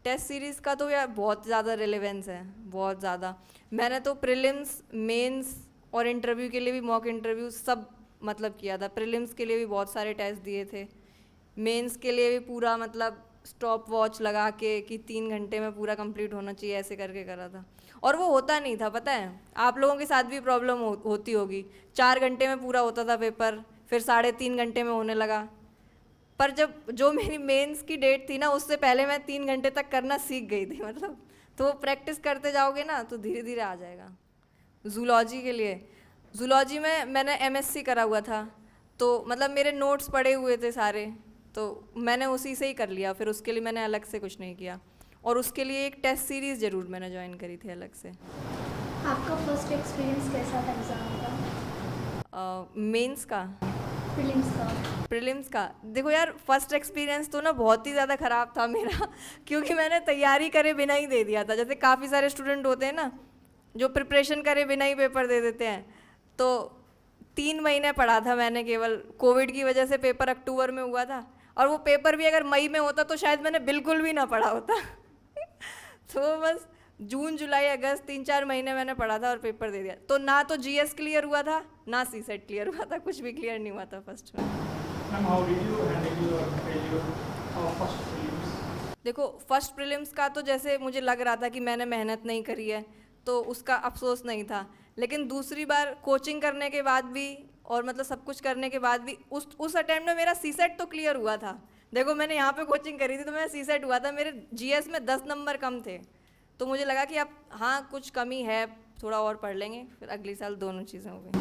Test series का तो यार बहुत ज़्यादा रिलेवेंस है, बहुत ज़्यादा। मैंने तो प्रीलिम्स, मेंस और इंटरव्यू के लिए भी मॉक इंटरव्यू सब मतलब किया था। प्रीलिम्स के लिए भी बहुत सारे टेस्ट दिए थे, मेंस के लिए भी पूरा मतलब स्टॉप वॉच लगा के कि 3 घंटे में पूरा कंप्लीट होना चाहिए, ऐसे करके करा था। और वो होता नहीं था, पता है आप लोगों के साथ भी प्रॉब्लम होती होगी। 4 घंटे में पूरा होता था पेपर, फिर 3.5 घंटे में होने लगा। पर जब जो मेरी मेंस की डेट थी ना, उससे पहले मैं 3 घंटे तक करना सीख गई थी मतलब। तो प्रैक्टिस करते जाओगे ना तो धीरे धीरे आ जाएगा। जूलॉजी के लिए, जूलॉजी में मैंने एमएससी करा हुआ था, तो मतलब मेरे नोट्स पड़े हुए थे सारे, तो मैंने उसी से ही कर लिया। फिर उसके लिए मैंने अलग से कुछ नहीं किया। और उसके लिए एक टेस्ट सीरीज़ ज़रूर मैंने ज्वाइन करी थी अलग से। आपका फर्स्ट एक्सपीरियंस कैसा था एग्ज़ाम का? मेंस का, प्रीलिम्स का? प्रीलिम्स का देखो यार, फर्स्ट एक्सपीरियंस तो ना बहुत ही ज़्यादा ख़राब था मेरा क्योंकि मैंने तैयारी करे बिना ही दे दिया था। जैसे काफ़ी सारे स्टूडेंट होते हैं ना जो प्रिपरेशन करे बिना ही पेपर दे देते हैं, तो 3 महीने पढ़ा था मैंने केवल। कोविड की वजह से पेपर अक्टूबर में हुआ था, और वो पेपर भी अगर मई में होता तो शायद मैंने बिल्कुल भी ना पढ़ा होता तो बस जून जुलाई अगस्त 3-4 महीने मैंने पढ़ा था और पेपर दे दिया। तो ना तो जीएस क्लियर हुआ था, ना सी सेट क्लियर हुआ था, कुछ भी क्लियर नहीं हुआ था फर्स्ट में। Ma'am, how did you handle your failure first prelims? देखो फर्स्ट प्रीलिम्स का तो जैसे मुझे लग रहा था कि मैंने मेहनत नहीं करी है, तो उसका अफसोस नहीं था। लेकिन दूसरी बार कोचिंग करने के बाद भी और मतलब सब कुछ करने के बाद भी उस अटेम्प्ट में मेरा सी सेट तो क्लियर हुआ था। देखो मैंने यहाँ पे कोचिंग करी थी तो मेरा सी सेट हुआ था, मेरे जीएस में 10 नंबर कम थे। तो मुझे लगा कि अब हाँ कुछ कमी है, थोड़ा और पढ़ लेंगे, फिर अगली साल दोनों चीज़ें हो गई।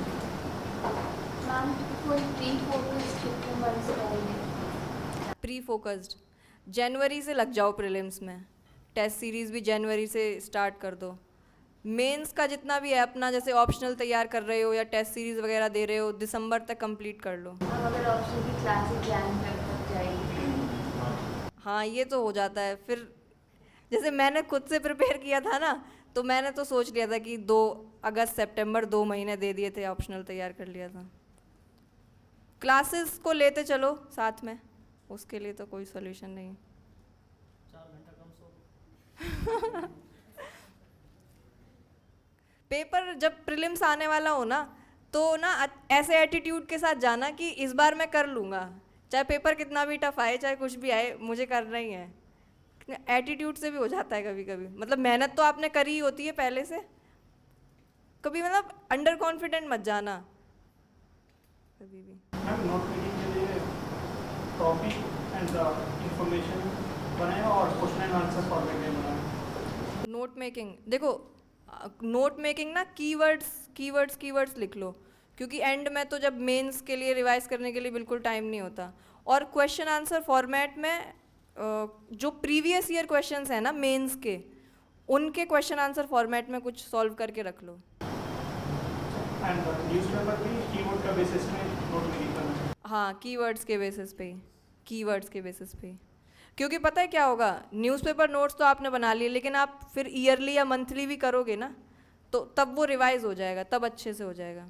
मैम, कोई प्री फोकस कितने मंथ से करेंगे? प्री फोकस्ड जनवरी से लग जाओ प्रीलिम्स में, टेस्ट सीरीज़ भी जनवरी से स्टार्ट कर दो। मेंस का जितना भी है अपना, जैसे ऑप्शनल तैयार कर रहे हो या टेस्ट सीरीज़ वगैरह दे रहे हो, दिसंबर तक कंप्लीट कर लो। हम अगर ऑप्शन की क्लासेस ज्वाइन कर जाएगी? हाँ ये तो हो जाता है फिर। जैसे मैंने खुद से प्रिपेयर किया था ना, तो मैंने तो सोच लिया था कि 2 अगस्त सितंबर 2 महीने दे दिए थे, ऑप्शनल तैयार कर लिया था। क्लासेस को लेते चलो साथ में, उसके लिए तो कोई सोल्यूशन नहीं। 4 घंटा कम सो। पेपर जब प्रीलिम्स आने वाला हो ना, तो ना ऐसे एटीट्यूड के साथ जाना कि इस बार मैं कर लूँगा, चाहे पेपर कितना भी टफ आए, चाहे कुछ भी आए, मुझे करना ही है। एटीट्यूड से भी हो जाता है कभी कभी, मतलब मेहनत तो आपने करी ही होती है पहले से, कभी मतलब अंडर कॉन्फिडेंट मत जाना कभी भी। मैम, नोट मेकिंग के लिए टॉपिक एंड इंफॉर्मेशन बनाए और क्वेश्चन एंड आंसर फॉर्मेट में बनाए। नोट मेकिंग देखो, नोट मेकिंग ना कीवर्ड्स लिख लो, क्योंकि एंड में तो जब मेंस के लिए रिवाइज करने के लिए बिल्कुल टाइम नहीं होता। और क्वेश्चन आंसर फॉर्मेट में जो प्रीवियस ईयर क्वेश्चंस हैं ना मेंस के, उनके क्वेश्चन आंसर फॉर्मेट में कुछ सॉल्व करके रख लो। एंड न्यूज़पेपर भी कीवर्ड का बेसिस में नोट मेकिंग करना है। हाँ कीवर्ड्स के बेसिस पे ही, कीवर्ड्स के बेसिस पे ही। क्योंकि पता है क्या होगा, न्यूज़पेपर नोट्स तो आपने बना लिए, लेकिन आप फिर ईयरली या मंथली भी करोगे ना, तो तब वो रिवाइज हो जाएगा, तब अच्छे से हो जाएगा।